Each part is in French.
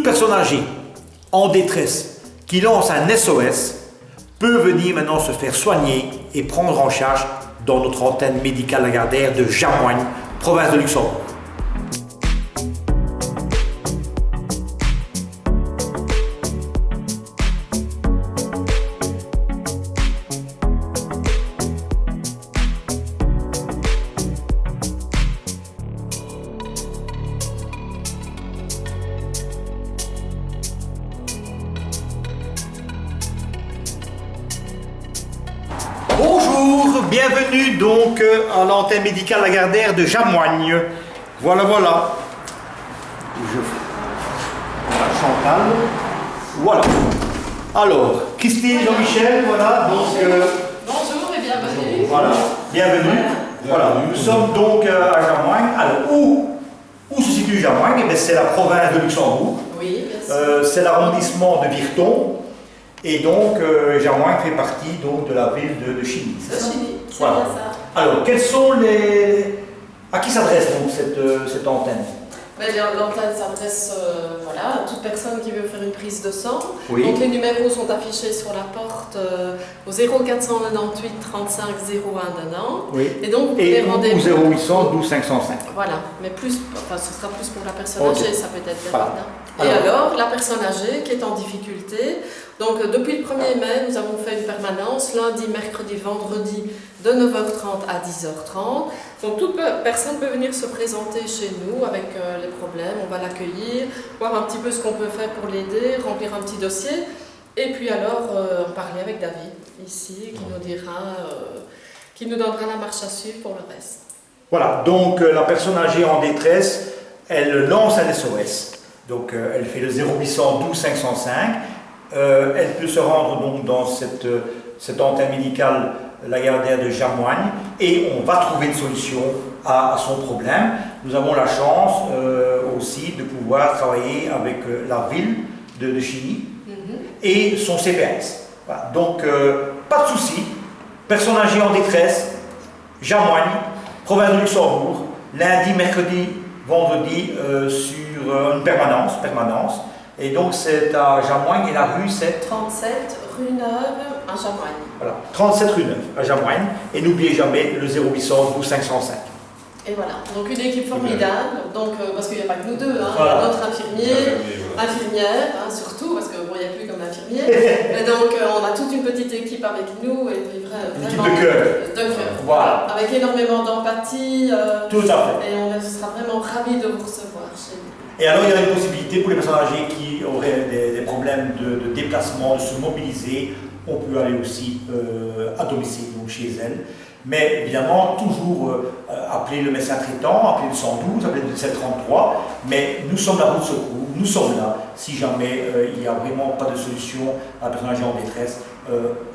personne âgée en détresse qui lance un SOS peut venir maintenant se faire soigner et prendre en charge dans notre antenne médicale Lagardère de Jamoigne, province de Luxembourg. Bonjour, bienvenue donc à l'antenne médicale Lagardère de Jamoigne. Voilà. Chantal. Voilà. Alors, Christine, Jean-Michel, voilà. Donc, bonjour et bienvenue. Voilà, bienvenue. Voilà, nous sommes donc à Jamoigne. Alors, où se situe Jamoigne? C'est la province de Luxembourg. Oui, bien sûr. C'est l'arrondissement de Virton. Et donc, Jamoigne fait partie donc, de la ville de Chigny. De Chigny, c'est voilà. bien ça. Alors, quels sont les... À qui s'adresse donc cette antenne? L'antenne s'adresse à toute personne qui veut faire une prise de sang. Oui. Donc les numéros sont affichés sur la porte au 0498 35 01 Denan. Oui. Et donc vous Et pouvez rendez-vous au 0800 12 505. Voilà, mais ce sera plus pour la personne Okay. âgée, ça peut être bien. Voilà. Et alors, la personne âgée qui est en difficulté, donc depuis le 1er mai, nous avons fait une permanence lundi, mercredi, vendredi de 9h30 à 10h30. Donc toute personne peut venir se présenter chez nous avec les problèmes, on va l'accueillir, voir un petit peu ce qu'on peut faire pour l'aider, remplir un petit dossier, et puis alors en parler avec David ici, qui nous dira, qui nous donnera la marche à suivre pour le reste. Voilà, donc la personne âgée en détresse, elle lance un SOS. Donc elle fait le 0800 12 505. Elle peut se rendre donc dans cette antenne médicale Lagardère de Jamoigne et on va trouver une solution à son problème. Nous avons la chance aussi de pouvoir travailler avec la ville de Chigny et son CPS. Voilà. Donc pas de souci, personne âgée en détresse, Jamoigne, province de Luxembourg, lundi, mercredi, vendredi sur une permanence. Et donc c'est à Jamoigne et la rue c'est 37 rue Neuve à Jamoigne. Voilà, 37 rue Neuve à Jamoigne. Et n'oubliez jamais le 0800 12 505. Et voilà, donc une équipe formidable, donc, parce qu'il n'y a pas que nous deux, hein, Voilà. il y a notre infirmière, surtout, parce qu'il n'y a plus comme infirmier. Et donc on a toute une petite équipe avec nous, et puis Une équipe vraiment de cœur. Voilà. Avec énormément d'empathie. Tout à fait. Et on sera vraiment ravis de vous recevoir chez nous. Et alors il y a une possibilité pour les personnes âgées qui auraient des problèmes de déplacement, de se mobiliser. On peut aller aussi à domicile, donc chez elles. Mais évidemment, toujours appeler le médecin traitant, appeler le 112, appeler le 733. Mais nous sommes la roue de secours, nous sommes là. Si jamais il n'y a vraiment pas de solution à la personne âgée en détresse,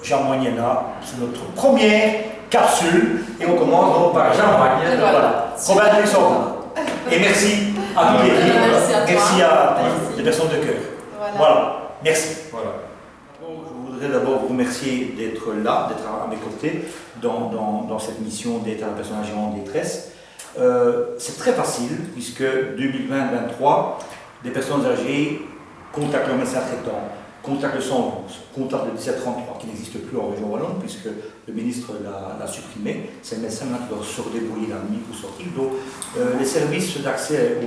Jamoigne est là. C'est notre première capsule. Et on commence donc par Jamoigne. Voilà. Province de Luxembourg. Et merci à toute l'équipe. Merci à les personnes de cœur. Voilà. Merci. Voilà. Je voudrais d'abord vous remercier d'être là, d'être à mes côtés dans cette mission d'aide à la personne âgée en détresse. C'est très facile puisque 2020-2023, des personnes âgées contactent leur médecin traitant, contactent le 112, contactent le 1733 qui n'existe plus en région wallonne puisque le ministre l'a supprimé. C'est le médecin qui doit se redébrouiller la nuit pour sortir. Donc les services d'accès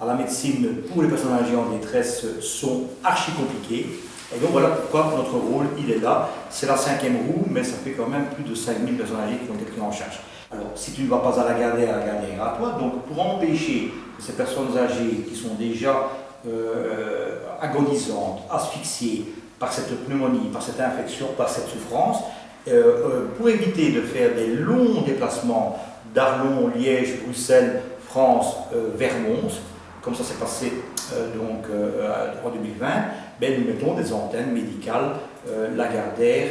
à la médecine pour les personnes âgées en détresse sont archi compliqués. Et donc voilà pourquoi notre rôle, il est là. C'est la 5e roue, mais ça fait quand même plus de 5000 personnes âgées qui ont été prises en charge. Alors, si tu ne vas pas à la Lagardère à toi. Donc, pour empêcher que ces personnes âgées qui sont déjà agonisantes, asphyxiées par cette pneumonie, par cette infection, par cette souffrance, pour éviter de faire des longs déplacements d'Arlon, Liège, Bruxelles, France, vers Mons, comme ça s'est passé en 2020, nous mettons des antennes médicales Lagardère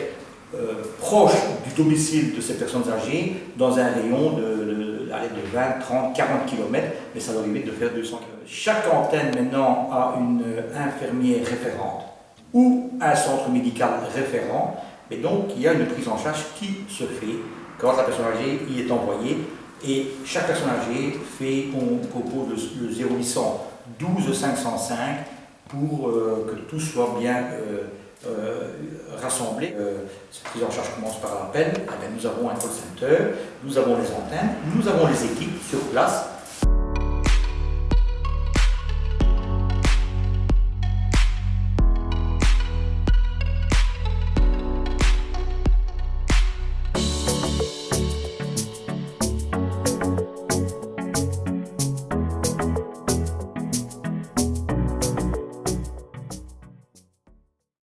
proches du domicile de ces personnes âgées dans un rayon de 20, 30, 40 km, mais ça doit limite de faire 200 km. Chaque antenne maintenant a une infirmière référente ou un centre médical référent, et donc il y a une prise en charge qui se fait quand la personne âgée y est envoyée Et chaque personne âgée on compose le 0800 12 505 pour que tout soit bien rassemblé. Cette prise en charge commence par l'appel. Nous avons un call center, nous avons les antennes, nous avons les équipes sur place.